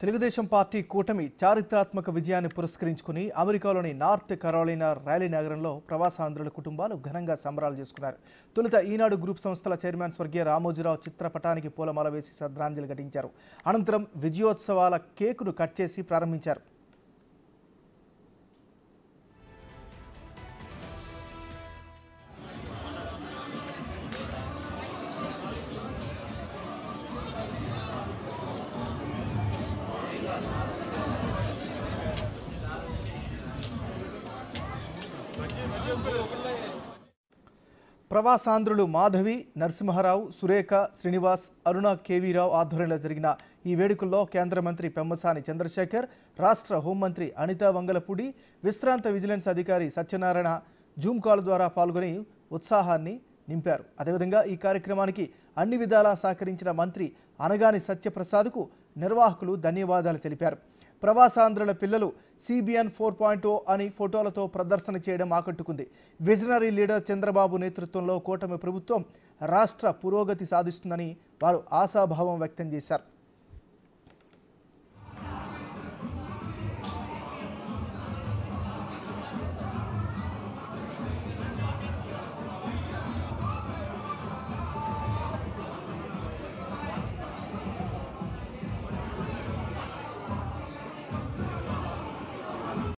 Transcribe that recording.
Telugu Desam party కూటమి చారిత్రాత్మక విజయాన్ని పురస్కరించుకుని అమెరికాలోని నార్త్ కరోలినా ర్యాలీ నగరంలో ప్రవాసాంధ్రుల కుటుంబాలు ఘనంగా సంబరాలు చేసుకున్నారు. తొలుత ఈనాడు గ్రూప్ సంస్థల చైర్మన్ స్వర్గీయ రామోజీరావు చిత్రపటానికి పూలమాల వేసి శ్రద్ధాంజలి ఘటించారు. అనంతరం విజయోత్సవాల కేకును కట్ చేసి ప్రారంభించారు. ప్రవాసాంధ్రులు మాధవి, నరసింహారావు, సురేఖ, శ్రీనివాస్, అరుణ కేవీరావు ఆధ్వర్యంలో జరిగిన ఈ వేడుకల్లో కేంద్ర మంత్రి పెమ్మసాని చంద్రశేఖర్, రాష్ట్ర హోంమంత్రి అనితా వంగలపూడి, విశ్రాంత విజిలెన్స్ అధికారి సత్యనారాయణ జూమ్ కాల్ ద్వారా పాల్గొని ఉత్సాహాన్ని నింపారు. అదేవిధంగా ఈ కార్యక్రమానికి అన్ని విధాలా సహకరించిన మంత్రి అనగాని సత్యప్రసాద్కు నిర్వాహకులు ధన్యవాదాలు తెలిపారు. ప్రవాసాంధ్రుల పిల్లలు CBN 4.0 అని ఫోటోలతో ప్రదర్శన చేయడం ఆకట్టుకుంది. విజనరీ లీడర్ చంద్రబాబు నేతృత్వంలో కూటమి ప్రభుత్వం రాష్ట్ర పురోగతి సాధిస్తుందని వారు ఆశాభావం వ్యక్తం చేశారు.